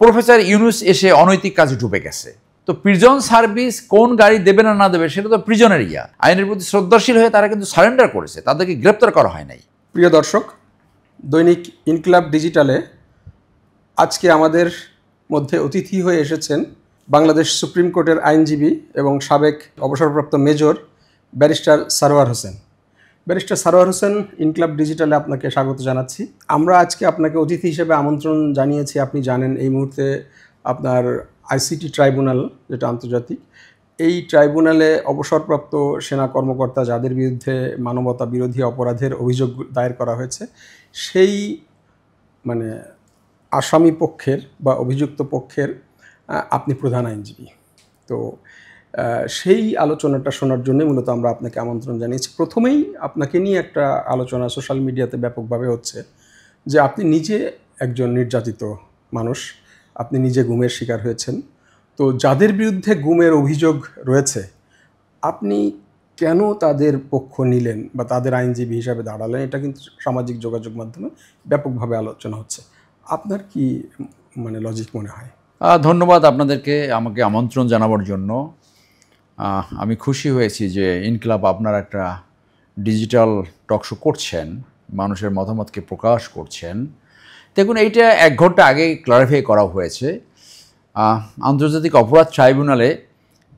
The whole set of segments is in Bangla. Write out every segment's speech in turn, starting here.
প্রফেসর ইউনুস এসে অনৈতিক কাজে ডুবে গেছে। তো প্রিজন সার্ভিস কোন গাড়ি দেবে না দেবে সেটা তো প্রিজনের আইনের প্রতি শ্রদ্ধাশীল হয়ে তারা কিন্তু সারেন্ডার করেছে, তাদেরকে গ্রেপ্তার করা হয় নাই। প্রিয় দর্শক, দৈনিক ইনকিলাব ডিজিটালে আজকে আমাদের মধ্যে অতিথি হয়ে এসেছেন বাংলাদেশ সুপ্রিম কোর্টের আইনজীবী এবং সাবেক অবসরপ্রাপ্ত major barrister Sarwar Hossain. Barrister Sarwar Hossain, Inqilab ডিজিটালে আপনাকে স্বাগত জানাচ্ছি। আমরা আজকে আপনাকে অতিথি হিসেবে আমন্ত্রণ জানিয়েছি। আপনি জানেন এই মুহূর্তে আপনার আইসিটি ট্রাইব্যুনাল, যেটা আন্তর্জাতিক, এই ট্রাইব্যুনালে অবসরপ্রাপ্ত সেনা কর্মকর্তা যাদের বিরুদ্ধে মানবতা বিরোধী অপরাধের অভিযোগ দায়ের করা হয়েছে, সেই আসামি পক্ষের বা অভিযুক্ত পক্ষের আপনি প্রধান আইনজীবী। তো সেই আলোচনাটা শোনার জন্য মূলত আমরা আপনাকে আমন্ত্রণ জানিয়েছি। প্রথমেই আপনাকে নিয়ে একটা আলোচনা সোশ্যাল মিডিয়াতে ব্যাপকভাবে হচ্ছে যে আপনি নিজে একজন নির্যাতিত মানুষ, আপনি নিজে গুমের শিকার হয়েছেন। তো যাদের বিরুদ্ধে গুমের অভিযোগ রয়েছে, আপনি কেন তাদের পক্ষ নিলেন বা তাদের আইনজীবী হিসাবে দাঁড়ালেন, এটা কিন্তু সামাজিক যোগাযোগ মাধ্যমে ব্যাপকভাবে আলোচনা হচ্ছে। আপনার কি লজিক মনে হয়? ধন্যবাদ আপনাদেরকে আমাকে আমন্ত্রণ জানাবার জন্য। আমি খুশি হয়েছি যে ইনকিলাব আপনার একটা ডিজিটাল টকশো করছেন, মানুষের মতামতকে প্রকাশ করছেন। দেখুন, এইটা 1 ঘন্টা আগে ক্লারিফাই করা হয়েছে। আন্তর্জাতিক অপরাধ ট্রাইব্যুনালে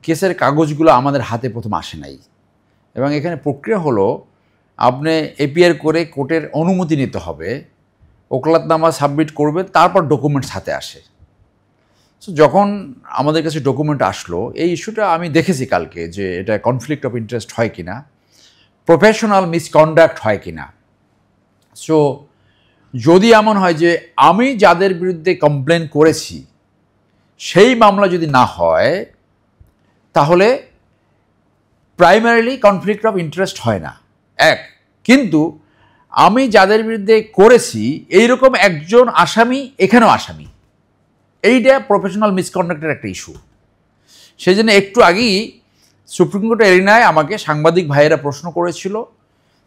কেসের কাগজগুলো আমাদের হাতে প্রথম আসে নাই, এবং এখানে প্রক্রিয়া হলো আপনি এপিআর করে কোর্টের অনুমতি নিতে হবে, ওকালতনামা সাবমিট করবেন, তারপর ডকুমেন্টস হাতে আসে। সো যখন আমাদের কাছে ডকুমেন্ট আসলো, এই ইস্যুটা আমি দেখেছি কালকে যে এটা কনফ্লিক্ট অফ ইন্টারেস্ট হয় কিনা, প্রফেশনাল মিসকন্ডাক্ট হয় কিনা। সো যদি এমন হয় যে আমি যাদের বিরুদ্ধে কমপ্লেন করেছি সেই মামলা যদি না হয়, তাহলে প্রাইমারিলি কনফ্লিক্ট অফ ইন্টারেস্ট হয় না। কিন্তু আমি যাদের বিরুদ্ধে করেছি এইরকম একজন আসামি এখানেও আসামি, এইটা প্রফেশনাল মিসকন্ডাক্টের একটা ইস্যু। সেই জন্য একটু আগেই সুপ্রিম কোর্টের এরিনায় আমাকে সাংবাদিক ভাইয়েরা প্রশ্ন করেছিল,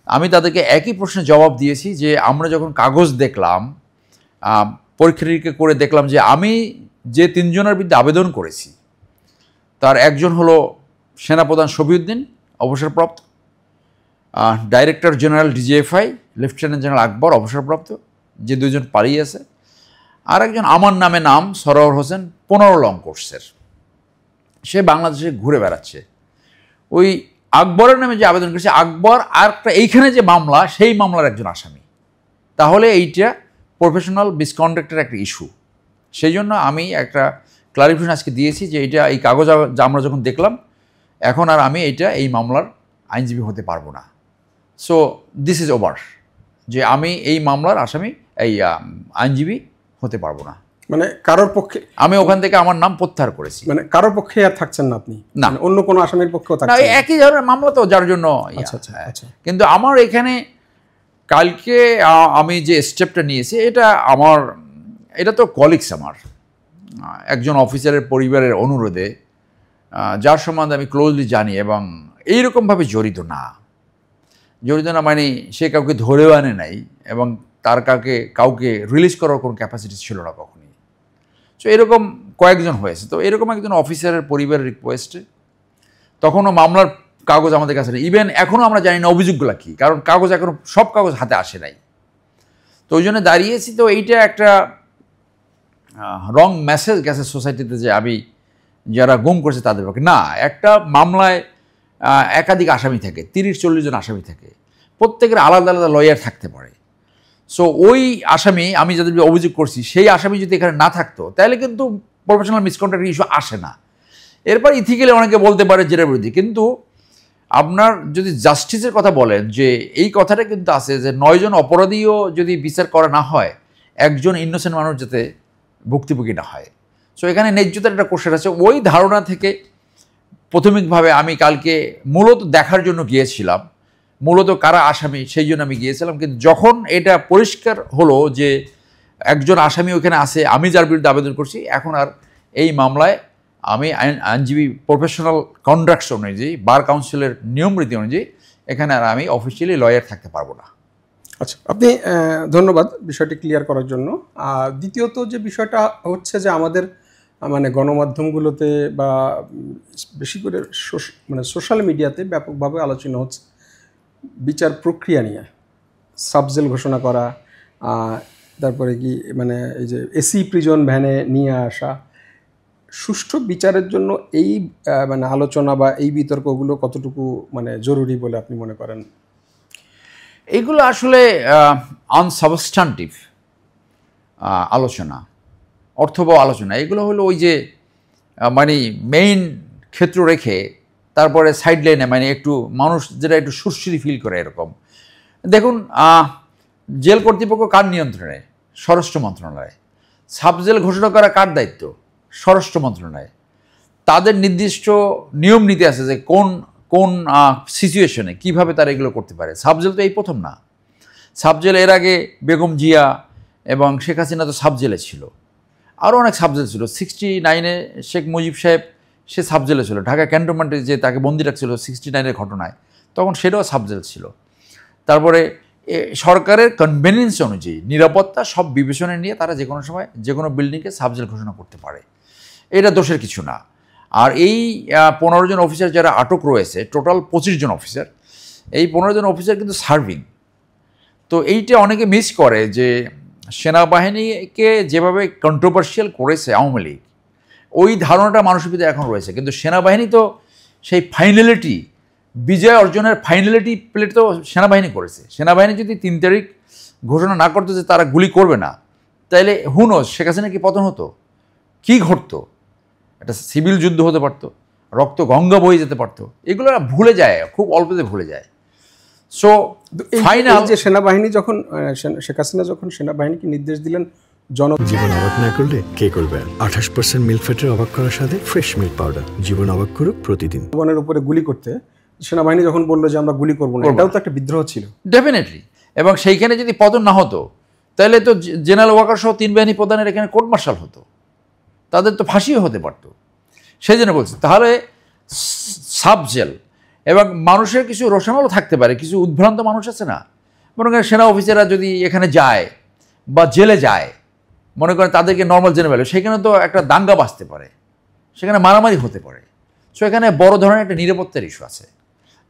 আমি তাদেরকে একই প্রশ্নের জবাব দিয়েছি যে আমরা যখন কাগজ দেখলাম, পরীক্ষা নিরীক্ষা করে দেখলাম যে আমি যে 3 জনের বিরুদ্ধে আবেদন করেছি তার একজন হলো সেনাপ্রধান শফিউদ্দিন অবসরপ্রাপ্ত, director general DGFI lieutenant general Akbar অবসরপ্রাপ্ত, যে 2 জন পালিয়ে আছে, আর একজন আমার নামে নাম সরোয়ার হোসেন 15 লং কোর্সের, সে বাংলাদেশে ঘুরে বেড়াচ্ছে। ওই আকবরের নামে যে আবেদন করেছে, আকবর আর একটা এইখানে যে মামলা, সেই মামলার একজন আসামি। তাহলে এইটা প্রফেশনাল মিসকন্ডাক্টের একটা ইস্যু। সেই জন্য আমি একটা ক্লারিফিকেশন আজকে দিয়েছি যে এইটা, এই কাগজ আমরা যখন দেখলাম, এখন আর আমি এই মামলার আইনজীবী হতে পারবো না। সো দিস ইজ ওভার, যে আমি এই মামলার আসামি, আইনজীবী হতে পারবো না। কারোর পক্ষে আমি ওখান থেকে আমার নাম প্রত্যাহার করেছি। কারোর পক্ষে আর থাকছেন না আপনি? না, অন্য কোনো আসামির পক্ষেও থাকছেন না? একই ধরনের মামলা তো, যার জন্য। কিন্তু আমার এখানে কালকে আমি যে স্টেপটা নিয়েছি, এটা তো কলিগস, আমার একজন অফিসারের পরিবারের অনুরোধে, যার সম্বন্ধে আমি ক্লোজলি জানি এবং এইরকমভাবে জড়িত না মানে সে কাউকে ধরেও আনে নাই এবং তার কাউকে রিলিজ করার কোনো ক্যাপাসিটি ছিল না কখনই। সো এরকম কয়েকজন হয়েছে। তো এরকম একজন অফিসারের পরিবারের রিকোয়েস্টে তখনও মামলার কাগজ আমাদের কাছে নেই। ইভেন এখনও আমরা জানি না অভিযোগগুলো কী, কারণ কাগজ এখনও সব কাগজ হাতে আসে নাই। তো ওই জন্য দাঁড়িয়েছি। তো এইটা একটা রং মেসেজ গেছে সোসাইটিতে যে আমি যারা গুম করছে তাদের পক্ষে না। একটা মামলায় একাধিক আসামি থাকে, 30-40 জন আসামি থাকে, প্রত্যেকের আলাদা আলাদা লয়ার থাকতে পারে। সো ওই আসামি, আমি যাদের অভিযোগ করছি, সেই আসামি যদি এখানে না থাকতো তাহলে কিন্তু প্রফেশনাল মিসকন্ডাক্ট ইস্যু আসে না। এরপর ইথিক্যালি অনেকে বলতে পারে যেটার বিরোধী, কিন্তু আপনার যদি জাস্টিসের কথা বলেন, যে এই কথাটা কিন্তু আছে যে 9 জন অপরাধীও যদি বিচার করা না হয়, একজন ইনোসেন্ট মানুষ যাতে ভুক্তভোগী না হয়। সো এখানে ন্যায্যতার একটা কোশ্চেন আছে। ওই ধারণা থেকে প্রাথমিকভাবে আমি কালকে মূলত দেখার জন্য গিয়েছিলাম, মূলত কারা আসামি সেই জন্য আমি গিয়েছিলাম। কিন্তু যখন এটা পরিষ্কার হলো যে একজন আসামি ওখানে আছে, আমি যার বিরুদ্ধে আবেদন করছি, এখন আর এই মামলায় আমি আইনজীবী প্রফেশনাল কন্ডাক্টস অনুযায়ী, বার কাউন্সিলের নিয়ম রীতি অনুযায়ী এখানে আর আমি অফিসিয়ালি লয়ার থাকতে পারবো না। আচ্ছা, আপনি ধন্যবাদ বিষয়টি ক্লিয়ার করার জন্য। দ্বিতীয়ত যে বিষয়টা হচ্ছে যে আমাদের মানে গণমাধ্যমগুলোতে বা বেশি করে মানে সোশ্যাল মিডিয়াতে ব্যাপকভাবে আলোচনা হচ্ছে বিচার প্রক্রিয়া নিয়ে, সাবজেল ঘোষণা করা, তারপরে কি মানে এই যে এসি প্রিজন ভ্যানে নিয়ে আসা, সুষ্ঠু বিচারের জন্য এই মানে আলোচনা বা এই বিতর্কগুলো কতটুকু মানে জরুরি বলে আপনি মনে করেন? এগুলো আসলে আনসাবস্টান্টিভ আলোচনা, অর্থবহ আলোচনা। এগুলো হলো ওই যে মানে মেইন ক্ষেত্র রেখে তারপরে সাইড লাইনে মানে একটু মানুষ যেটা একটু সুরসুরি ফিল করে এরকম। দেখুন, জেল কর্তৃপক্ষ কার নিয়ন্ত্রণে? স্বরাষ্ট্র মন্ত্রণালয়। সাবজেল ঘোষণা করা কার দায়িত্ব? স্বরাষ্ট্র মন্ত্রণালয়। তাদের নির্দিষ্ট নিয়ম নীতি আছে যে কোন কোন সিচুয়েশনে কীভাবে তারা এগুলো করতে পারে। সাবজেল তো এই প্রথম না। সাবজেল এর আগে বেগম জিয়া এবং শেখ হাসিনা তো সাবজেলে ছিল, আরও অনেক সাবজেল ছিল। 69-এ শেখ মুজিব সাহেব সে সাবজেলে ছিল, ঢাকা ক্যান্টনমেন্টে যে তাকে বন্দি রাখছিল 69-এর ঘটনায়, তখন সেটাও সাবজেল ছিল। তারপরে সরকারের কনভেনিয়েন্স অনুযায়ী নিরাপত্তা সব বিবেচনায় নিয়ে তারা যে কোনো সময় যে কোনো বিল্ডিংকে সাবজেল ঘোষণা করতে পারে, এটা দোষের কিছু না। আর এই 15 জন অফিসার যারা আটক রয়েছে, টোটাল 25 জন অফিসার, এই 15 জন অফিসার কিন্তু সার্ভিং। তো এইটা অনেকে মিস করে যে সেনাবাহিনীকে যেভাবে কন্ট্রোভার্সিয়াল করেছে আওয়ামী লীগ, ওই ধারণাটা মানুষের ভিতরে এখন রয়েছে। কিন্তু সেনাবাহিনী তো সেই ফাইনালিটি, বিজয় অর্জনের ফাইনালিটি প্লেট তো সেনাবাহিনী করেছে। সেনাবাহিনী যদি 3 তারিখ ঘোষণা না করতো যে তারা গুলি করবে না, তাইলে হুনোস শেখ হাসিনা কি পতন হতো, কী ঘটতো? একটা সিভিল যুদ্ধ হতে পারতো, রক্ত গঙ্গা বয়ে যেতে পারতো। এগুলো ভুলে যায়, খুব অল্পতে ভুলে যায়। সো ফাইনাল যে সেনাবাহিনী যখন শেখ হাসিনা যখন সেনাবাহিনীকে নির্দেশ দিলেন জীবন অবাক না করলে কে করবে? 28% মিল্ক ফ্যাটের অবাক করার সাথে ফ্রেশ মিল্ক পাউডার। জীবন অবাক করুক প্রতিদিন। জনগণের উপরে গুলি করতে সেনাবাহিনী যখন বললো যে আমরা গুলি করবো না, এটাও তো একটা বিদ্রোহ ছিল। ডেফিনেটলি। এবং সেইখানে যদি পতন না হতো, তাহলে তো জেনারেল ওয়াকার সহ 3 বাহিনী প্রধানের এখানে কোর্ট মার্শাল হতো, তাদের তো ফাঁসিও হতে পারতো। সেই জন্য বলছি, তাহলে সাবজেল এবং মানুষের কিছু রোশনালও থাকতে পারে, কিছু উদ্ভ্রান্ত মানুষ আছে না, মনে করেন সেনা অফিসাররা যদি এখানে যায় বা জেলে যায়, মনে করেন তাদেরকে নর্মাল জেনে পেল, সেখানে তো একটা দাঙ্গা বাজতে পারে, সেখানে মারামারি হতে পারে। সো এখানে বড় ধরনের একটা নিরাপত্তার ইস্যু আছে,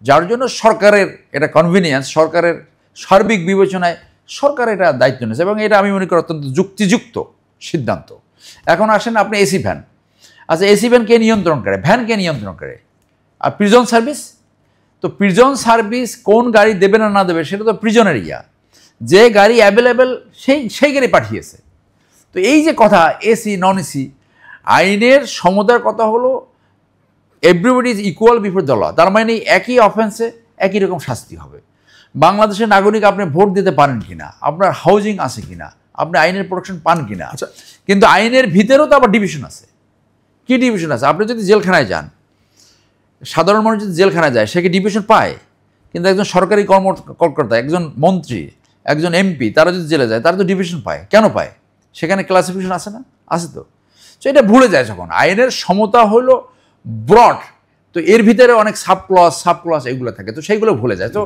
যার জন্য সরকারের এটা কনভিনিয়েন্স, সরকারের সার্বিক বিবেচনায় সরকার এটা দায়িত্ব নিয়েছে এবং এটা আমি মনে করি অত্যন্ত যুক্তিযুক্ত সিদ্ধান্ত। এখন আসেন আপনি এসি ভ্যান। আচ্ছা, এসি ভ্যান কে নিয়ন্ত্রণ করে? ভ্যান কে নিয়ন্ত্রণ করে? আর প্রিজন সার্ভিস, তো প্রিজন সার্ভিস কোন গাড়ি দেবে না দেবে সেটা তো প্রিজনের ইয়া, যে গাড়ি অ্যাভেলেবেল সেই গাড়ি পাঠিয়েছে। তো এই যে কথা এসি নন এসি, আইনের সমতার কথা হলো everybody is equal before the law. তার মানে একই অফেন্সে একই রকম শাস্তি হবে। বাংলাদেশের নাগরিক আপনি ভোট দিতে পারেন কিনা, আপনার হাউজিং আছে কিনা, আপনি আইনের প্রোটেকশন পান কিনা, কিন্তু আইনের ভিতরেও তো আবার ডিভিশন আছে। কি ডিভিশন আছে? আপনি যদি জেলখানায় যান, সাধারণ মানুষ যদি জেলখানায় যায় সে কি ডিভিশন পায়? কিন্তু একজন সরকারি কর্মকর্তা, একজন মন্ত্রী, একজন এমপি, তারা যদি জেলে যায় তারা তো ডিভিশন পায়। কেন পায়? সেখানে ক্লাসিফিকেশন আছে না? আছে তো। তো এটা ভুলে যায় যখন। আইনের সমতা হলো ব্রড, তো এর ভিতরে অনেক সাব ক্লস এগুলো থাকে, তো সেইগুলো ভুলে যায়। তো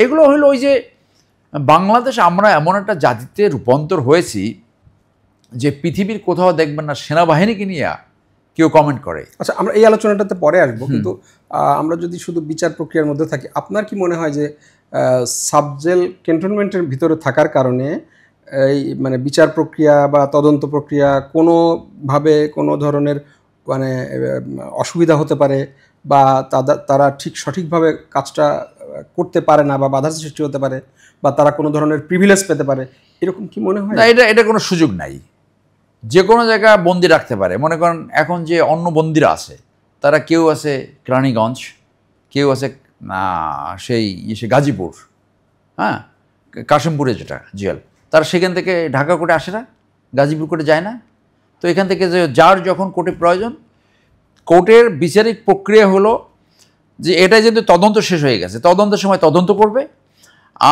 এগুলো হলো ওই যে বাংলাদেশ, আমরা এমন একটা জাতিতে রূপান্তর হয়েছি যে পৃথিবীর কোথাও দেখবেন না সেনাবাহিনীকে নিয়ে কেউ কমেন্ট করে। আচ্ছা, আমরা এই আলোচনাটাতে পরে আসবো, কিন্তু আমরা যদি শুধু বিচার প্রক্রিয়ার মধ্যে থাকি, আপনার কি মনে হয় যে সাবজেল ক্যান্টনমেন্টের ভিতরে থাকার কারণে এই মানে বিচার প্রক্রিয়া বা তদন্ত প্রক্রিয়া কোনোভাবে কোনো ধরনের মানে অসুবিধা হতে পারে বা তারা সঠিকভাবে কাজটা করতে পারে না বা বাধার সৃষ্টি হতে পারে বা তারা কোনো ধরনের প্রিভিলেজ পেতে পারে, এরকম কি মনে হয়? না, এটা কোনো সুযোগ নাই। যে কোনো জায়গায় বন্দি রাখতে পারে। মনে করেন এখন যে অন্য বন্দিরা আছে, তারা কেউ আছে কেরানীগঞ্জ, কেউ আছে সেই গাজীপুর, হ্যাঁ, কাশিমপুরে যেটা জেল, তারা সেখান থেকে ঢাকা কোর্টে আসে না, গাজীপুর কোর্টে যায় না। তো এখান থেকে যে যার যখন কোর্টে প্রয়োজন, কোর্টের বিচারিক প্রক্রিয়া হলো যে এটা যেহেতু তদন্ত শেষ হয়ে গেছে, তদন্তের সময় তদন্ত করবে।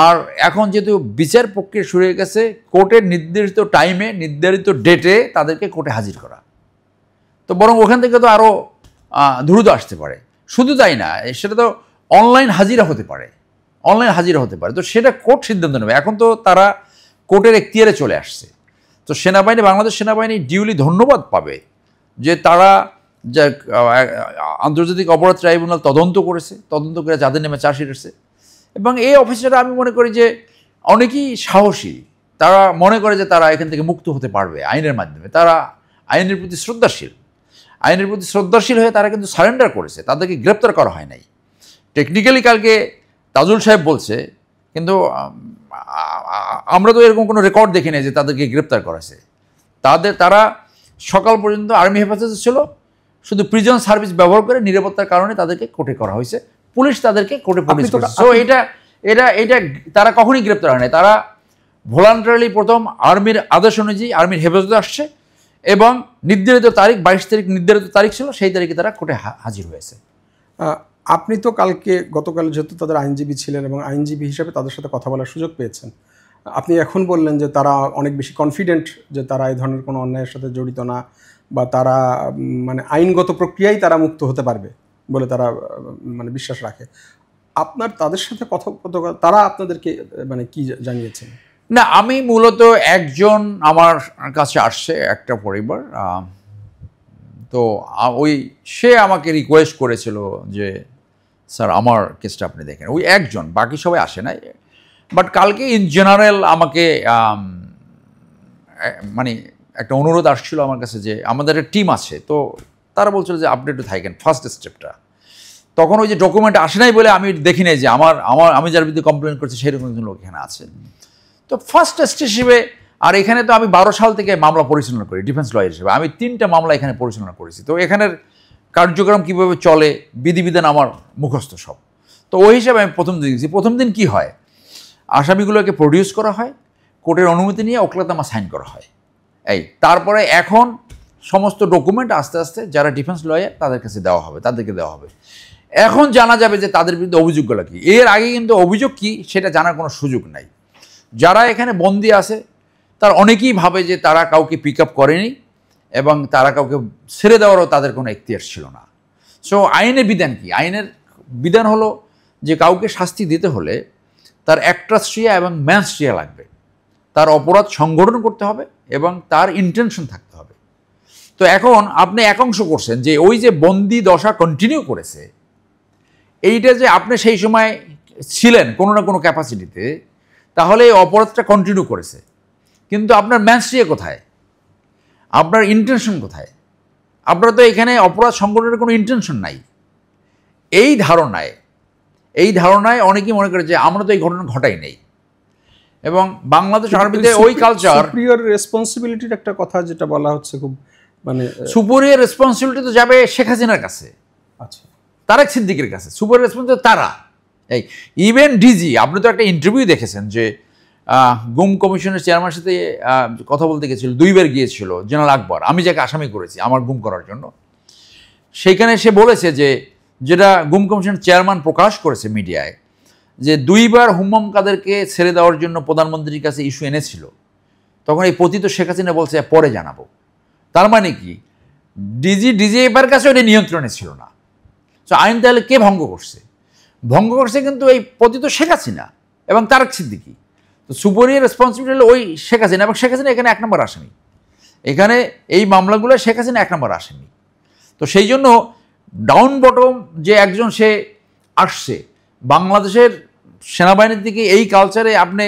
আর এখন যেহেতু বিচার প্রক্রিয়া শুরু হয়ে গেছে, কোর্টের নির্ধারিত টাইমে নির্ধারিত ডেটে তাদেরকে কোর্টে হাজির করা, তো বরং ওখান থেকে তো আরও দ্রুত আসতে পারে। শুধু তাই না, সেটা তো অনলাইন হাজিরা হতে পারে, অনলাইন হাজিরা হতে পারে। তো সেটা কোর্ট সিদ্ধান্ত নেবে। এখন তো তারা কোর্টের এখতিয়ারে চলে আসছে। তো সেনাবাহিনী, বাংলাদেশ সেনাবাহিনী ডিউলি ধন্যবাদ পাবে যে তারা যা আন্তর্জাতিক অপরাধ ট্রাইব্যুনাল তদন্ত করেছে, তদন্ত করে যাদের নামে চার্জশিট এসেছে। এবং এই অফিসাররা আমি মনে করি যে অনেকেই সাহসী, তারা মনে করে যে তারা এখান থেকে মুক্ত হতে পারবে আইনের মাধ্যমে। তারা আইনের প্রতি শ্রদ্ধাশীল, আইনের প্রতি শ্রদ্ধাশীল হয়ে তারা কিন্তু সারেন্ডার করেছে, তাদেরকে গ্রেপ্তার করা হয় নাই। টেকনিক্যালি কালকে তাজুল সাহেব বলছে, কিন্তু আমরা তো এরকম কোনো রেকর্ড দেখি নাই যে তাদেরকে গ্রেপ্তার করেছে। তারা সকাল পর্যন্ত আর্মি হেফাজতে ছিল, শুধু প্রিজন সার্ভিস ব্যবহার করে নিরাপত্তার কারণে তাদেরকে কোর্টে করা হয়েছে, পুলিশ তাদেরকে কোর্টে পুলিশ করেছে। সো এটা তারা কখনই গ্রেপ্তার হয় নাই। তারা ভলান্টারিলি প্রথম আর্মির আদেশ অনুযায়ী আর্মির হেফাজতে আসছে এবং নির্ধারিত তারিখ 22 তারিখ নির্ধারিত তারিখ ছিল, সেই তারিখে তারা কোর্টে হাজির হয়েছে। আপনি তো গতকাল যেহেতু তাদের আইনজীবী ছিলেন এবং আইনজীবী হিসাবে তাদের সাথে কথা বলার সুযোগ পেয়েছেন, আপনি এখন বললেন যে তারা অনেক বেশি কনফিডেন্ট যে তারা এই ধরনের কোনো অন্যায়ের সাথে জড়িত না, বা তারা মানে আইনগত প্রক্রিয়ায় তারা মুক্ত হতে পারবে বলে তারা মানে বিশ্বাস রাখে। আপনার তাদের সাথে কথোপকথন তারা আপনাদেরকে মানে কি জানিয়েছেন? না, আমি মূলত একজন আমার কাছে আসছে, একটা পরিবার, তো সে আমাকে রিকোয়েস্ট করেছিল যে স্যার আমার কেসটা আপনি দেখেন। ওই একজন, বাকি সবাই আসে নাই। বাট কালকে ইন জেনারেল আমাকে মানে একটা অনুরোধ আসছিল আমার কাছে যে আমাদের একটা টিম আছে, তো তারা বলছিল যে আপনি একটু থাকেন ফার্স্ট স্টেপটা। তখন ওই যে ডকুমেন্ট আসে নাই বলে আমি দেখি নাই যে আমি যার বিরুদ্ধে কমপ্লেন করছি সেরকম একজন লোক এখানে আছে। তো ফার্স্ট স্টেপ হিসেবে, আর এখানে তো আমি 12 সাল থেকে মামলা পরিচালনা করি ডিফেন্স লয়ার হিসেবে, আমি 3টা মামলা এখানে পরিচালনা করেছি। তো এখানের কার্যক্রম কীভাবে চলে, বিধিবিধান আমার মুখস্থ সব। তো ওই হিসাবে আমি প্রথম দিন গেছি। প্রথম দিন কি হয়, আসামিগুলোকে প্রডিউস করা হয়, কোর্টের অনুমতি নিয়ে ওকলাতনামা সাইন করা হয়। তারপরে এখন সমস্ত ডকুমেন্ট আস্তে আস্তে যারা ডিফেন্স লয়ার তাদের কাছে তাদেরকে দেওয়া হবে। এখন জানা যাবে যে তাদের বিরুদ্ধে অভিযোগগুলো কী। এর আগে কিন্তু অভিযোগ কী সেটা জানার কোনো সুযোগ নাই। যারা এখানে বন্দী আছে তার অনেকেই ভাবে যে তারা কাউকে পিক আপ করেনি এবং তারা কাউকে ছেড়ে দেওয়ারও তাদের কোনো এখতিয়ার ছিল না। সো আইনের বিধান কি? আইনের বিধান হলো যে কাউকে শাস্তি দিতে হলে তার অ্যাক্ট্রাস্ট্রিয়া এবং ম্যানস্ট্রিয়া লাগবে, তার অপরাধ সংগঠন করতে হবে এবং তার ইন্টেনশন থাকতে হবে। তো এখন আপনি একাংশ করছেন যে ওই যে বন্দি দশা কন্টিনিউ করেছে, এইটা যে আপনি সেই সময় ছিলেন কোনো না কোনো ক্যাপাসিটিতে, তাহলে এই অপরাধটা কন্টিনিউ করেছে, কিন্তু আপনার ম্যানস্ট্রিয়া কোথায়, আপনার ইন্টেনশন কোথায়? আপনার তো এখানে অপরাধ সংগঠনের কোনো ইন্টেনশন নাই। এই ধারণায় অনেকেই মনে করে যে আমরা তো এই ঘটনা ঘটাই নেই। এবং বাংলাদেশ আর্মিতে ওই কালচার, সুপিরিয়র রেসপন্সিবিলিটির একটা কথা যেটা বলা হচ্ছে, খুব মানে সুপিরিয়র রেসপন্সিবিলিটি তো যাবে শেখ হাসিনার কাছে, আচ্ছা তারেক সিদ্দিকের কাছে। সুপিরিয়র রেসপন্সিবিলিটি তারা, ইভেন ডিজি, আপনি তো একটা ইন্টারভিউ দেখেছেন যে গুম কমিশনের চেয়ারম্যানের সাথে কথা বলতে গেছিল, 2বার গিয়েছিল জেনারেল আকবর, আমি যাকে আসামি করেছি আমার গুম করার জন্য। সেইখানে সে বলেছে যে যেটা গুম কমিশনের চেয়ারম্যান প্রকাশ করেছে মিডিয়ায়, যে 2বার হুম্মাম কাদেরকে ছেড়ে দেওয়ার জন্য প্রধানমন্ত্রীর কাছে ইস্যু এনেছিল, তখন এই পতিত শেখ হাসিনা বলছে পরে জানাবো। তার মানে কি, ডিজিএফআর কাছে ওটা নিয়ন্ত্রণে ছিল না। তো আইন তাহলে কে ভঙ্গ করছে? ভঙ্গ করছে কিন্তু এই পতিত শেখ হাসিনা এবং তারেক সিদ্দিকী। তো সুপিরিয়র রেসপন্সিবিলিটি হলো ওই শেখ হাসিনা, এবং শেখ হাসিনা এখানে 1 নম্বর আসামি। এখানে এই মামলাগুলো শেখ হাসিনা 1 নম্বর আসামি। তো সেই জন্য ডাউন বটম যে একজন সে আসছে বাংলাদেশের সেনাবাহিনীর দিকে, এই কালচারে আপনি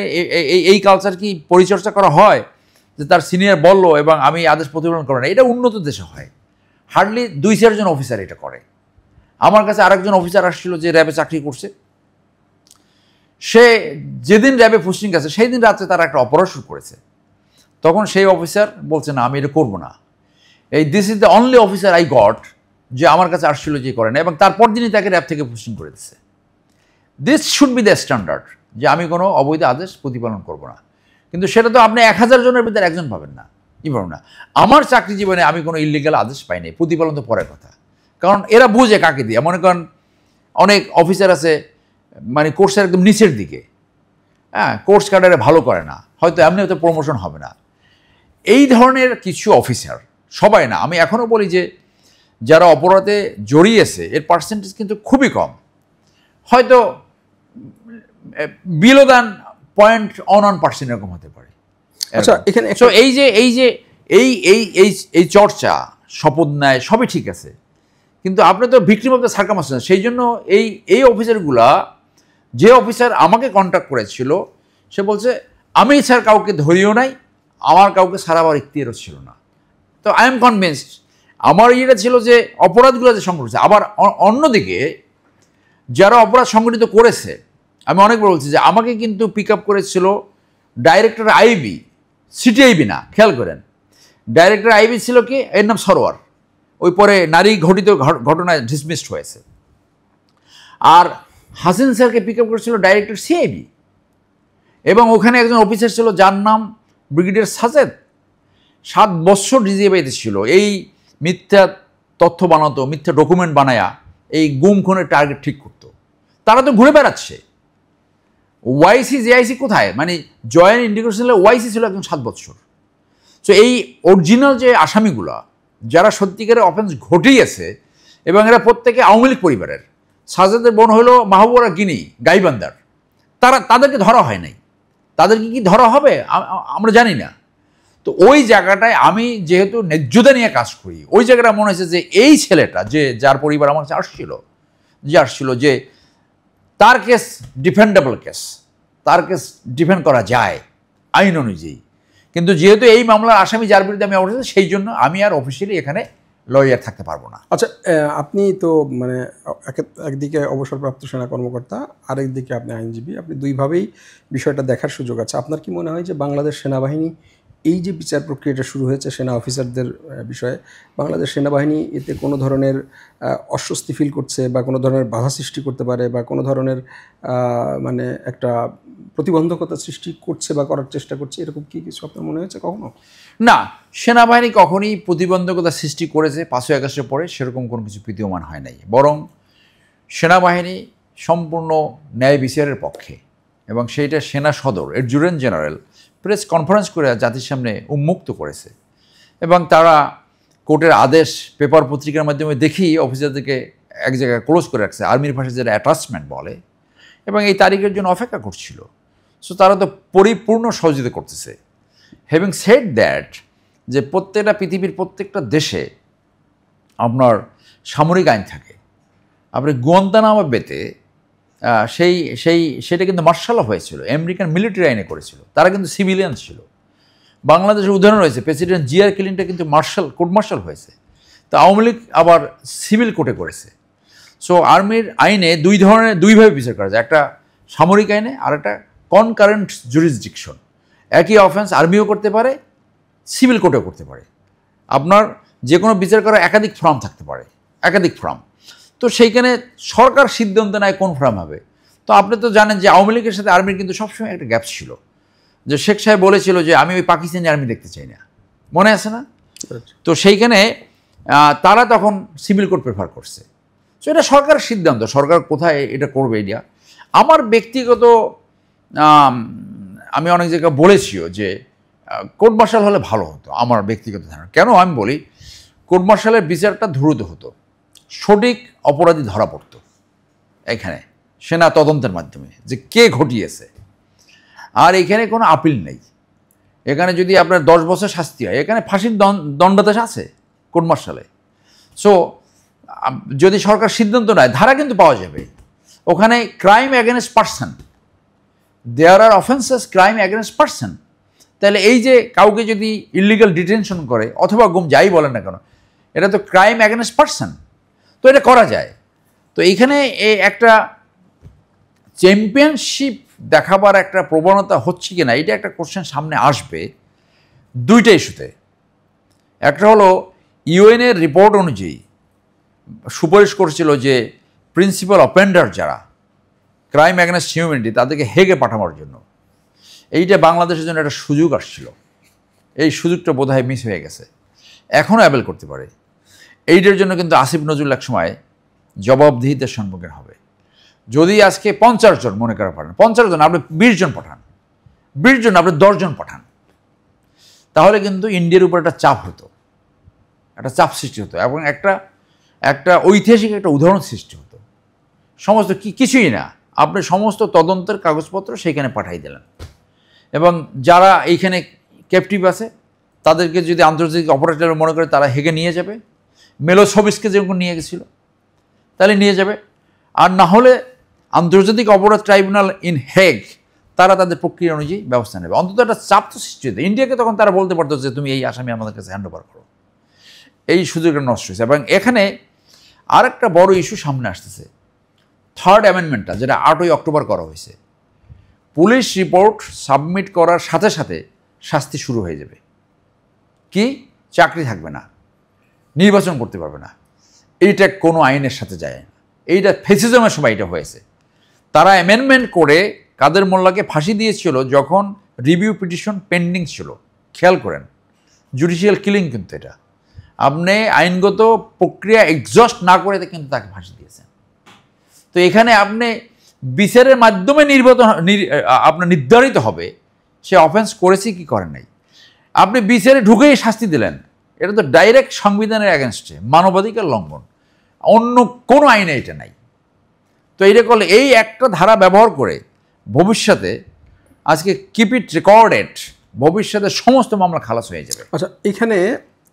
এই কালচার কি পরিচর্যা করা হয় যে তার সিনিয়র বলল এবং আমি আদেশ প্রতিপালন করি না? এটা উন্নত দেশে হয়, হার্ডলি 2-4 জন অফিসার এটা করে। আমার কাছে আরেকজন অফিসার আসছিল যে র্যাবে চাকরি করছে, সে যেদিন র্যাবে পোস্টিং আছে সেই দিন রাত্রে তারা একটা অপারেশন করেছে। তখন সেই অফিসার বলছে না আমি এটা করবো না, this is the only officer I got যে আমার কাছে আসছিল যে করে না, এবং তারপর দিনই তাকে র্যাব থেকে পোস্টিং করে দিচ্ছে। This should be the standard যে আমি কোনো অবৈধ আদেশ প্রতিপালন করব না। কিন্তু সেটা তো আপনি 1000 জনের ভিতরে একজন পাবেন না, কি পাবেন না। আমার চাকরি জীবনে আমি কোনো ইলিগাল আদেশ পাইনি, প্রতিপালন তো পরের কথা, কারণ এরা বুঝে কাকে দিয়ে। মনে করেন অনেক অফিসার আছে মানে কোর্সের একদম নিচের দিকে, কোর্স কার্ডারে ভালো করে না, হয়তো এমনি হয়তো প্রমোশন হবে না। এই ধরনের কিছু অফিসার, সবাই না, আমি এখনও বলি যে যারা অপরাধে জড়িয়েছে এর পার্সেন্টেজ কিন্তু খুবই কম। হয়তো বিলো দ্যান 0.1% এরকম হতে পারে। আচ্ছা, এখানে এই চর্চা, শপথ নেয়, সবই ঠিক আছে, কিন্তু আপনি তো ভিকটিম অফ দ্য সার্কামস্টেন্স। সেই জন্য এই অফিসারগুলা, যে অফিসার আমাকে কন্ট্যাক্ট করেছিল সে বলছে আমি স্যার কাউকে ধরিও নাই, আমার কাউকে সারাবার ইখতিয়ারও ছিল না। তো আই এম কনভিন্সড আমার ইয়েটা ছিল যে অপরাধগুলো যে সংঘটিত। আবার অন্যদিকে যারা অপরাধ সংগঠিত করেছে, আমি অনেকবার বলছি যে আমাকে কিন্তু পিক আপ করেছিল ডাইরেক্টর আইবি, সিটি আইবি না, খেয়াল করেন। ডাইরেক্টর আইবি ছিল কি, এর নাম সরোয়ার, ওই পরে নারী ঘটিত ঘটনায় ডিসমিসড হয়েছে। আর হাসিন স্যারকে পিক আপ করেছিল ডাইরেক্টর সিআইবি, এবং ওখানে একজন অফিসার ছিল যার নাম ব্রিগেডিয়ার সাজেদ। 7 বছর ডিজিএফআইতে ছিল, এই মিথ্যা তথ্য বানাতো, মিথ্যা ডকুমেন্ট বানায়া এই গুম খুনের টার্গেট ঠিক করতো। তারা তো ঘুরে বেড়াচ্ছে। ওয়াইসি জেআইসি কোথায়, মানে জয়েন্ট ইন্টিগ্রেশনে ওয়াইসি ছিল একজন 7 বছর। সো এই অরিজিনাল যে আসামিগুলা যারা সত্যিকারের অফেন্স ঘটিয়েছে, এবং এরা প্রত্যেকে আওয়ামী লীগ পরিবারের, সাজেদের বোন হলো মাহবুরা গিনি গাইবান্দার, তাদেরকে ধরা হয় নাই। তাদেরকে কি ধরা হবে আমরা জানি না। তো ওই জায়গাটায় আমি যেহেতু ন্যায্যতা নিয়ে কাজ করি, ওই জায়গাটা মনে হয়েছে যে এই ছেলেটা যার পরিবার আমার কাছে আসছিল যে তার কেস ডিফেন্ডেবল কেস, তার কেস ডিফেন্ড করা যায় আইন অনুযায়ী। কিন্তু যেহেতু এই মামলার আসামি যার বিরুদ্ধে আমি অবস্থা, সেই জন্য আমি আর অফিসিয়ালি এখানে লয়ার থাকতে পারবো না। আচ্ছা, আপনি তো মানে একদিকে অবসরপ্রাপ্ত সেনা কর্মকর্তা, আরেকদিকে আপনি আইনজীবী, আপনি দুইভাবেই বিষয়টা দেখার সুযোগ আছে। আপনার কি মনে হয় যে বাংলাদেশ সেনাবাহিনী এই যে বিচার প্রক্রিয়াটা শুরু হয়েছে সেনা অফিসারদের বিষয়ে, বাংলাদেশ সেনাবাহিনী এতে কোনো ধরনের অস্বস্তি ফিল করছে, বা কোনো ধরনের বাধা সৃষ্টি করতে পারে, বা কোনো ধরনের মানে একটা প্রতিবন্ধকতা সৃষ্টি করছে বা করার চেষ্টা করছে, এরকম কি কিছু আপনার মনে হয়েছে কখনো? না, সেনাবাহিনী কখনই প্রতিবন্ধকতা সৃষ্টি করেছে 5ই আগস্টের পরে সেরকম কোনো কিছু প্রতীয়মান হয় নাই। বরং সেনাবাহিনী সম্পূর্ণ ন্যায় বিচারের পক্ষে, এবং সেইটা সেনা সদর অ্যাডজুটেন্ট জেনারেল প্রেস কনফারেন্স করে জাতির সামনে উন্মুক্ত করেছে, এবং তারা কোর্টের আদেশ পেপার পত্রিকার মাধ্যমে দেখেই অফিসারদেরকে এক জায়গায় ক্লোজ করে রাখছে, আর্মির ভাষায় যেটা অ্যাটাচমেন্ট বলে, এবং এই তারিখের জন্য অপেক্ষা করছিল। সো তারা তো পরিপূর্ণ সহযোগিতা করতেছে। হ্যাভিং সেড দ্যাট, যে পৃথিবীর প্রত্যেকটা দেশে আপনার সামরিক আইন থাকে। আপনি গুয়ান্তানামো বেতে সেটা কিন্তু মার্শাল হয়েছিল, আমেরিকান মিলিটারি আইনে করেছিল, তারা কিন্তু সিভিলিয়ান ছিল। বাংলাদেশের উদাহরণ রয়েছে, প্রেসিডেন্ট জিআর ক্লিন্টন কিন্তু কোর্ট মার্শাল হয়েছে। তো আওয়ামী লীগ আবার সিভিল কোর্টে করেছে। সো আর্মির আইনে দুইভাবে বিচার করা যায়, একটা সামরিক আইনে আর একটা কনকারেন্ট জুরিসডিকশন। একই অফেন্স আর্মিও করতে পারে, সিভিল কোর্টেও করতে পারে। আপনার যে কোনো বিচার করার একাধিক ফর্ম থাকতে পারে, একাধিক ফর্ম। তো সেইখানে সরকার সিদ্ধান্ত নেয় কোন ফর্ম হবে। তো আপনি তো জানেন যে আওয়ামী লীগের সাথে আর্মির কিন্তু সবসময় একটা গ্যাপ ছিল, যে শেখ সাহেব বলেছিল যে আমি ওই পাকিস্তানি আর্মি দেখতে চাই না, মনে আছে না? তো সেইখানে তারা তখন সিভিল কোর্ট প্রেফার করছে। সো এটা সরকারের সিদ্ধান্ত, সরকার কোথায় এটা করবে। এটা আমার ব্যক্তিগত, আমি অনেক জায়গায় বলেছিও যে কোর্ট মার্শাল হলে ভালো হতো, আমার ব্যক্তিগত ধারণা। কেন আমি বলি, কোর্ট মার্শালের বিচারটা দ্রুত হতো, সঠিক অপরাধী ধরা পড়ত এখানে সেনা তদন্তের মাধ্যমে যে কে ঘটিয়েছে। আর এখানে কোনো আপিল নেই। এখানে যদি আপনার 10 বছর শাস্তি হয়, এখানে ফাঁসির দণ্ডাদেশ আছে কোর্ট মার্শালে। সো যদি সরকার সিদ্ধান্ত নেয়, ধারা কিন্তু পাওয়া যাবে ওখানে, ক্রাইম অ্যাগেনস্ট পার্সন, দেয়ার আর অফেন্সেস ক্রাইম অ্যাগেনস্ট পার্সন। তাহলে এই যে কাউকে যদি ইলিগাল ডিটেনশন করে অথবা গুম যাই বলেন না কেন, এটা তো ক্রাইম অ্যাগেনস্ট পার্সন। তো এটা করা যায়। তো এইখানে একটা চ্যাম্পিয়নশিপ দেখাবার একটা প্রবণতা হচ্ছে কি না, এটা একটা কোশ্চেন সামনে আসবে দুইটা ইস্যুতে। একটা হলো ইউএনের রিপোর্ট অনুযায়ী সুপারিশ করেছিল যে প্রিন্সিপাল অফেন্ডার যারা ক্রাইম অ্যাগেনস্ট হিউম্যানিটি, তাদেরকে হেগে পাঠানোর জন্য। এইটা বাংলাদেশের জন্য একটা সুযোগ আসছিল, এই সুযোগটা বোধহয় মিস হয়ে গেছে, এখনও অ্যাভেল করতে পারে। এইটার জন্য কিন্তু আসিফ নজরুল এক সময় জবাবদিহিতার সম্মুখীন হবে। যদি আজকে 50 জন মনে করা পারেন, 50 জন আপনি 20 জন পাঠান, 20 জন আপনি 10 জন পাঠান, তাহলে কিন্তু ইন্ডিয়ার উপর একটা চাপ হতো, একটা চাপ সৃষ্টি হতো, এবং একটা ঐতিহাসিক একটা উদাহরণ সৃষ্টি হতো। সমস্ত কিছুই না, আপনি সমস্ত তদন্তের কাগজপত্র সেইখানে পাঠিয়ে দিলেন, এবং যারা এইখানে ক্যাপটিভ আছে তাদেরকে যদি আন্তর্জাতিক অপারেটর মনে করে তারা হেগে নিয়ে যাবে, মিলোসেভিচকে যেরকম নিয়ে গেছিল তাহলে নিয়ে যাবে, আর না হলে আন্তর্জাতিক অপরাধ ট্রাইব্যুনাল ইন হেগ তারা তাদের প্রক্রিয়া অনুযায়ী ব্যবস্থা নেবে। অন্তত একটা চাপ তো সৃষ্টি হতো। ইন্ডিয়াকে তখন তারা বলতে পারতো যে তুমি এই আসামি আমাদের কাছে হ্যান্ড ওভার করো। এই সুযোগটা নষ্ট হয়েছে। এবং এখানে আরেকটা বড় ইস্যু সামনে আসতেছে, 3rd অ্যামেন্ডমেন্টটা, যেটা 8ই অক্টোবর করা হয়েছে। পুলিশ রিপোর্ট সাবমিট করার সাথে সাথে শাস্তি শুরু হয়ে যাবে। কি? চাকরি থাকবে না, নির্বাচন করতে পারবে না। এইটা কোনো আইনের সাথে যায় না। এইটা ফেসিজমের সময় এটা হয়েছে। তারা অ্যামেন্ডমেন্ট করে কাদের মোল্লাকে ফাঁসি দিয়েছিল যখন রিভিউ পিটিশন পেন্ডিং ছিল। খেয়াল করেন, জুডিশিয়াল কিলিং কিন্তু এটা। আপনি আইনগত প্রক্রিয়া এক্সস্ট না করে কিন্তু তাকে ফাঁসি দিয়েছেন। তো এখানে আপনি বিচারের মাধ্যমে আপনার নির্ধারিত হবে সে অফেন্স করেছে কি করে নাই। আপনি বিচারে ঢুকেই শাস্তি দিলেন, এটা তো ডাইরেক্ট সংবিধানের অ্যাগেনস্টে, মানবাধিকার লঙ্ঘন। অন্য কোনো আইনে এটা নাই। তো এইটা করলে এই একটা ধারা ব্যবহার করে ভবিষ্যতে, আজকে কিপ ইট রেকর্ডেড, ভবিষ্যতে সমস্ত মামলা খালাস হয়ে যাবে। আচ্ছা, এখানে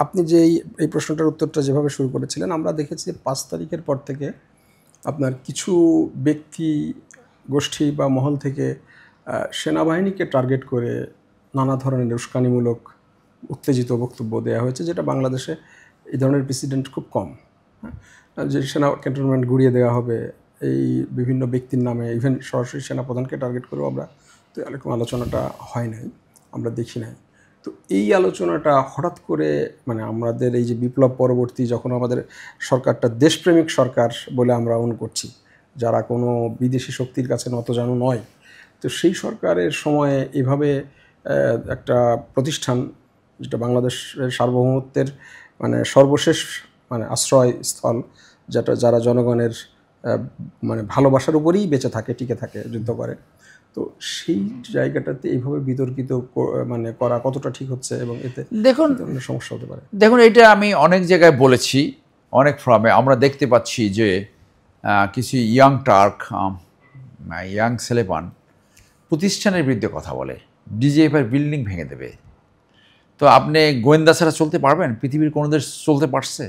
আপনি যে এই প্রশ্নটার উত্তরটা যেভাবে শুরু করেছিলেন, আমরা দেখেছি 5 তারিখের পর থেকে আপনার কিছু ব্যক্তি গোষ্ঠী বা মহল থেকে সেনাবাহিনীকে টার্গেট করে নানা ধরনের উস্কানিমূলক উত্তেজিত বক্তব্য দেওয়া হয়েছে, যেটা বাংলাদেশে এই ধরনের প্রেসিডেন্ট খুব কম। যে সেনা ক্যান্টনমেন্ট গুড়িয়ে দেওয়া হবে এই বিভিন্ন ব্যক্তির নামে, ইভেন সরাসরি সেনাপ্রধানকে টার্গেট করেও আমরা তো এরকম আলোচনাটা হয় নাই, আমরা দেখি নাই। তো এই আলোচনাটা হঠাৎ করে, মানে আমাদের এই যে বিপ্লব পরবর্তী, যখন আমাদের সরকারটা দেশপ্রেমিক সরকার বলে আমরা মনে করছি, যারা কোনো বিদেশি শক্তির কাছে নতজানু নয়, তো সেই সরকারের সময়ে এভাবে একটা প্রতিষ্ঠান, যেটা বাংলাদেশের সার্বভৌমত্বের মানে সর্বশেষ মানে আশ্রয়স্থল, যেটা যারা জনগণের মানে ভালোবাসার উপরেই বেঁচে থাকে, টিকে থাকে, যুদ্ধ করে, তো সেই জায়গাটাতে এইভাবে বিতর্কিত মানে করা কতটা ঠিক হচ্ছে, এবং এতে দেখুন সমস্যা হতে পারে? দেখুন, এটা আমি অনেক জায়গায় বলেছি, অনেক ফর্মে আমরা দেখতে পাচ্ছি যে কিছু ইয়াং টার্ক, ইয়াং ছেলেপান প্রতিষ্ঠানের বিরুদ্ধে কথা বলে, ডিজিএফআই বিল্ডিং ভেঙে দেবে। তো আপনি গোয়েন্দা ছাড়া চলতে পারবেন? পৃথিবীর কোনো দেশ চলতে পারছে?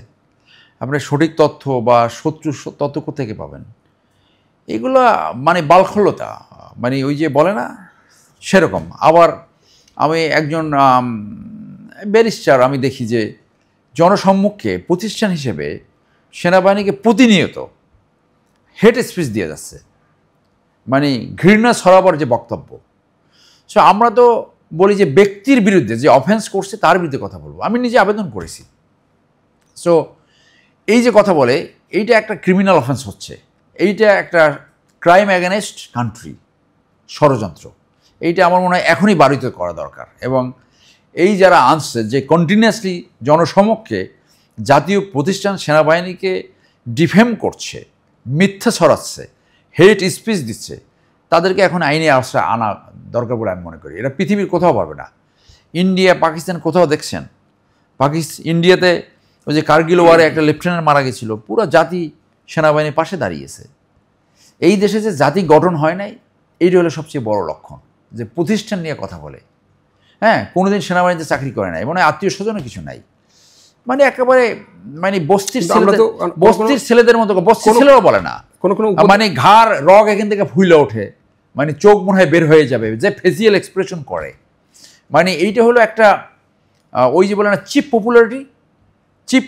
আপনি সঠিক তথ্য বা শত্রু তথ্য কোথেকে পাবেন? এগুলো মানে বালখল্যতা, মানে ওই যে বলে না সেরকম। আবার আমি একজন ব্যারিস্টার, আমি দেখি যে জনসম্মুখে প্রতিষ্ঠান হিসেবে সেনাবাহিনীকে প্রতিনিয়ত হেট স্পিচ দিয়ে যাচ্ছে, মানে ঘৃণা ছড়াবার যে বক্তব্য। সো আমরা তো বলি যে ব্যক্তির বিরুদ্ধে যে অফেন্স করছে তার বিরুদ্ধে কথা বলবো। আমি নিজে আবেদন করেছি। সো এই যে কথা বলে, এইটা একটা ক্রিমিনাল অফেন্স হচ্ছে, এইটা একটা ক্রাইম অ্যাগেনস্ট কান্ট্রি, ষড়যন্ত্র। এইটা আমার মনে হয় এখনই বাড়িত করা দরকার। এবং এই যারা আনছে যে কন্টিনিউয়াসলি জনসমক্ষে জাতীয় প্রতিষ্ঠান সেনাবাহিনীকে ডিফেম করছে, মিথ্যা ছড়াচ্ছে, হেট স্পিচ দিচ্ছে, তাদেরকে এখন আইনে আশ্রয় আনা দরকার বলে আমি মনে করি। এটা পৃথিবীর কোথাও পাবে না। ইন্ডিয়া, পাকিস্তান কোথাও দেখছেন? ইন্ডিয়াতে ওই যে কার্গিল ওয়ারে একটা লেফটেন্যান্ট মারা গেছিল, পুরো জাতি সেনাবাহিনীর পাশে দাঁড়িয়েছে। এই দেশে যে জাতি গঠন হয় নাই, এইটা হলো সবচেয়ে বড় লক্ষণ, যে প্রতিষ্ঠান নিয়ে কথা বলে। হ্যাঁ, কোনোদিন সেনাবাহিনীতে চাকরি করে নাই, মানে আত্মীয় স্বজনও কিছু নাই, মানে একেবারে মানে বস্তির ছেলেদের মতো। বস্তির ছেলেও বলে না, মানে ঘাড় রগ এখান থেকে ফুলে ওঠে, মানে চোখ মনে হয় বের হয়ে যাবে, যে ফেসিয়াল এক্সপ্রেশন করে। মানে এইটা হলো একটা ওই যে বলে না চিপ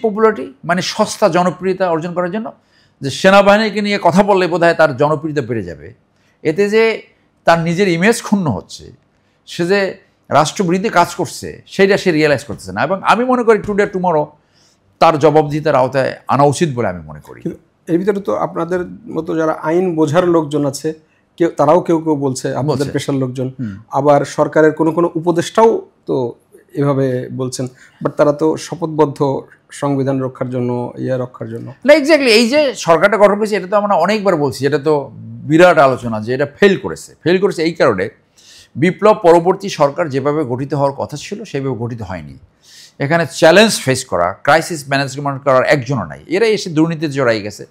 পপুলারিটি, মানে সস্তা জনপ্রিয়তা অর্জন করার জন্য, যে সেনাবাহিনীকে নিয়ে কথা বললে বোধহয় তার জনপ্রিয়তা বেড়ে যাবে। এতে যে তার নিজের ইমেজ ক্ষুণ্ণ হচ্ছে, সে যে রাষ্ট্রবিরোধী কাজ করছে সেইটা সে রিয়েলাইজ করতেছে না। এবং আমি মনে করি টুডে টুমরো তার জবাবদিহিতার আওতায় আনা উচিত বলে আমি মনে করি। এর ভিতরে তো আপনাদের মতো যারা আইন বোঝার লোকজন আছে, তারাও কেউ বলছে, আপনাদের পেশার লোকজন, আবার সরকারের কোনো উপদেষ্টাও তো এভাবে বলছেন, বাট তারা তো শপথবদ্ধ সংবিধান রক্ষার জন্য, রক্ষার জন্য না। এক্স্যাক্টলি, এই যে সরকারটা গঠন করেছে, এটা তো আমরা অনেকবার বলছি, এটা তো বিরাট আলোচনা যে এটা ফেল করেছে এই কারণে, বিপ্লব পরবর্তী সরকার যেভাবে গঠিত হওয়ার কথা ছিল সেভাবে গঠিত হয়নি। এখানে চ্যালেঞ্জ ফেস করা, ক্রাইসিস ম্যানেজমেন্ট করার একজনও নাই। এরা এসে দুর্নীতিতে জড়াই গেছে।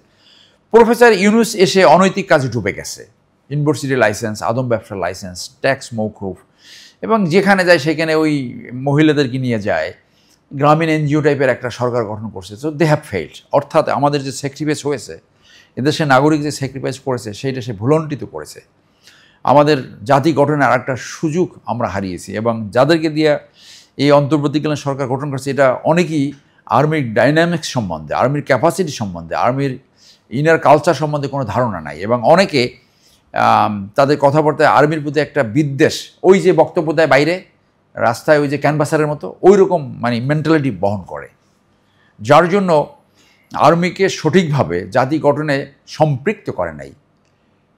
প্রফেসর ইউনুস এসে অনৈতিক কাজে ডুবে গেছে। ইউনিভার্সিটি লাইসেন্স, আদম ব্যবসার লাইসেন্স, ট্যাক্স মৌকুফ, এবং যেখানে যায় সেখানে ওই মহিলাদেরকে নিয়ে যায়। গ্রামীণ এনজিও টাইপের একটা সরকার গঠন করছে। So they have failed. অর্থাৎ আমাদের যে স্যাক্রিফাইস হয়েছে, এদেশের নাগরিক যে স্যাক্রিফাইস করেছে সেইটা সে ভুলণ্ঠিত করেছে। আমাদের জাতি গঠনের আর একটা সুযোগ আমরা হারিয়েছি, এবং যাদেরকে দিয়ে এই অন্তর্বর্তীকালীন সরকার গঠন করছে এটা অনেকেই আর্মির ডাইনামিক্স সম্বন্ধে, আর্মির ক্যাপাসিটি সম্বন্ধে, আর্মির ইনার কালচার সম্বন্ধে কোনো ধারণা নাই, এবং অনেকে তাদের কথাবার্তায় আর্মির প্রতি একটা বিদ্বেষ, ওই যে বক্তব্য দেয় বাইরে রাস্তায় ওই যে ক্যানভাসারের মতো, ওই রকম মানে মেন্টালিটি বহন করে, যার জন্য আর্মিকে সঠিকভাবে জাতি গঠনে সম্পৃক্ত করে নাই।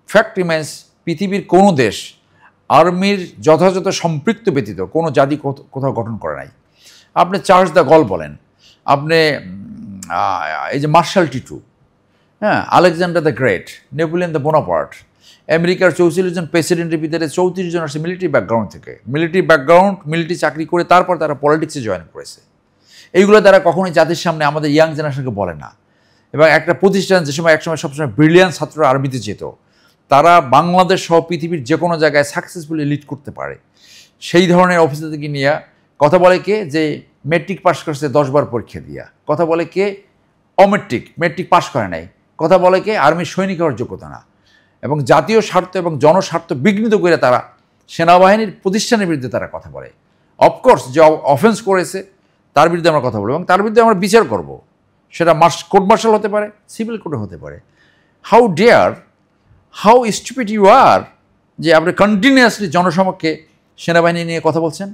ফ্যাক্ট রিমেন্স, পৃথিবীর কোনো দেশ আর্মির যথাযথ সম্পৃক্ত ব্যতীত কোনো জাতি কোথাও গঠন করে নাই। আপনি চার্লস দ্য গল বলেন, আপনি এই যে মার্শাল টিটু, হ্যাঁ, Alexander the great, Napoleon the Bonaparte, আমেরিকার 44 জন প্রেসিডেন্টের ভিতরে 34 জন আসে মিলিটারি ব্যাকগ্রাউন্ড থেকে, মিলিটারি চাকরি করে তারপর তারা পলিটিক্সে জয়েন করেছে। এইগুলো তারা কখনোই জাতির সামনে আমাদের ইয়াং জেনারেশনকে বলে না। এবং একটা প্রতিষ্ঠান যে সময় একসময় সবসময় ব্রিলিয়ান্ট ছাত্ররা আর্মিতে যেত, তারা বাংলাদেশ সহ পৃথিবীর যে কোনো জায়গায় সাকসেসফুলি লিড করতে পারে। সেই ধরনের অফিসারদেরকে নিয়ে কথা বলে কে যে মেট্রিক পাস করছে 10 বার পরীক্ষা দিয়া, কথা বলে কে মেট্রিক পাস করে নাই, কথা বলে কে আর্মির সৈনিক হওয়ার যোগ্যতা না, এবং জাতীয় স্বার্থ এবং জনস্বার্থ বিঘ্নিত করে তারা সেনাবাহিনীর প্রতিষ্ঠানের বিরুদ্ধে তারা কথা বলে। অফকোর্স যে অফেন্স করেছে তার বিরুদ্ধে আমরা কথা বলবো, এবং তার বিরুদ্ধে আমরা বিচার করব। সেটা কোর্ট মার্শাল হতে পারে, সিভিল কোর্টে হতে পারে। হাউ স্টুপিড ইউ আর যে আপনি কন্টিনিউয়াসলি জনসমক্ষে সেনাবাহিনী নিয়ে কথা বলছেন,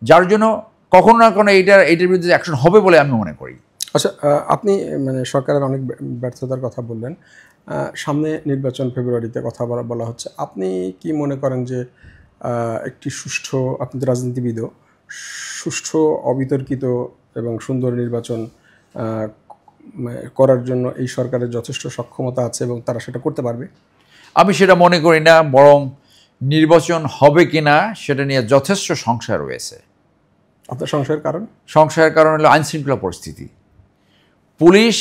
যার জন্য কখনো না কোনো এইটার বিরুদ্ধে অ্যাকশন হবে বলে আমি মনে করি। আচ্ছা, আপনি মানে সরকারের অনেক ব্যর্থতার কথা বললেন, সামনে নির্বাচন ফেব্রুয়ারিতে কথা বলা হচ্ছে। আপনি কি মনে করেন যে একটি সুষ্ঠু, আপনি তো রাজনীতিবিদও, সুষ্ঠু অবিতর্কিত এবং সুন্দর নির্বাচন করার জন্য এই সরকারের যথেষ্ট সক্ষমতা আছে এবং তারা সেটা করতে পারবে? আমি সেটা মনে করি না, বরং নির্বাচন হবে কিনা সেটা নিয়ে যথেষ্ট সংশয় রয়েছে। আপনার সংশয়ের কারণ? সংশয়ের কারণ হলো আইনশৃঙ্খলা পরিস্থিতি। পুলিশ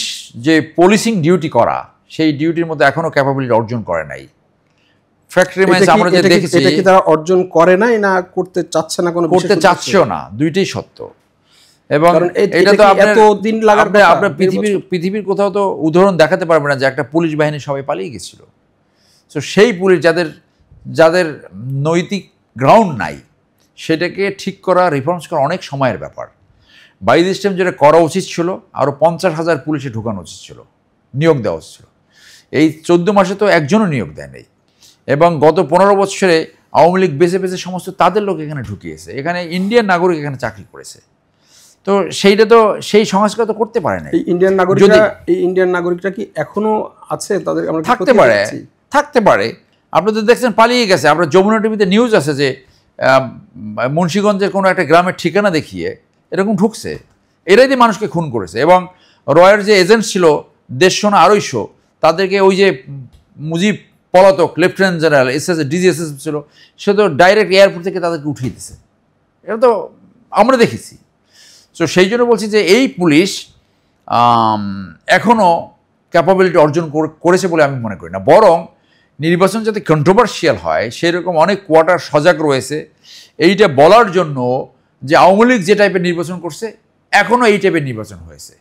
যে পুলিশিং ডিউটি করা, সেই ডিউটির মধ্যে এখনও ক্যাপাবিলিটি অর্জন করে নাই। ফ্যাক্টরি মাইন্স আমরা যে দেখেছি, এটা কি তারা অর্জন করে নাই না করতে চাচ্ছে না? কোনো করতে চাচ্ছেও না, দুইটাই সত্য। এবং এটা তো এত দিন লাগার আপনার পৃথিবীর কোথাও তো উদাহরণ দেখাতে পারবে না যে একটা পুলিশ বাহিনী সবাই পালিয়ে গেছিল। তো সেই পুলিশ যাদের নৈতিক গ্রাউন্ড নাই, সেটাকে ঠিক করা, রিফর্মস করা অনেক সময়ের ব্যাপার। বাই দিস টাইম যেটা করা উচিত ছিল, আরও 50,000 পুলিশে ঢুকানো উচিত ছিল, নিয়োগ দেওয়া উচিত ছিল। এই 14 মাসে তো একজনও নিয়োগ দেয় নেই। এবং গত 15 বছরে আওয়ামী লীগ বেছে বেছে সমস্ত তাদের লোক এখানে ঢুকিয়েছে, এখানে ইন্ডিয়ান নাগরিক এখানে চাকরি করেছে। তো সেইটা তো সেই সংস্কার তো করতে পারে না। এই ইন্ডিয়ান নাগরিকরা কি এখনো আছে? তাদের আমরা থাকতে পারে। আপনি তো দেখছেন পালিয়ে গেছে। আমরা যমুনা টিভিতে নিউজ আছে যে মুন্সিগঞ্জের কোনো একটা গ্রামের ঠিকানা দেখিয়ে এরকম ঢুকছে, এরাই দিয়ে মানুষকে খুন করেছে। এবং রয়ের যে এজেন্ট ছিল 150 না 250, তাদেরকে ওই যে মুজিব পলাতক লেফটেন্যান্ট জেনারেল ডিজিএসএস ছিল, সে তো ডাইরেক্ট এয়ারপোর্ট থেকে তাদেরকে উঠিয়ে দিছে। এটা তো আমরা দেখেছি। তো সেই জন্য বলছি যে এই পুলিশ এখনও ক্যাপাবিলিটি অর্জন করেছে বলে আমি মনে করি না, বরং নির্বাচন যাতে কন্ট্রোভার্সিয়াল হয় সেরকম অনেক কোয়ার্টার সজাগ রয়েছে এইটা বলার জন্য যে আওয়ামী লীগ যে টাইপের নির্বাচন করছে এখনও এই টাইপের নির্বাচন হয়েছে।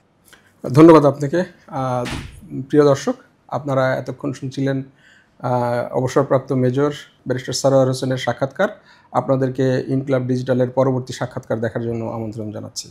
ধন্যবাদ আপনাকে। প্রিয় দর্শক, আপনারা এতক্ষণ শুনছিলেন অবসরপ্রাপ্ত মেজর ব্যারিস্টার সারোয়ার হোসেনের সাক্ষাৎকার। আপনাদেরকে ইনকিলাব ডিজিটালের পরবর্তী সাক্ষাৎকার দেখার জন্য আমন্ত্রণ জানাচ্ছি।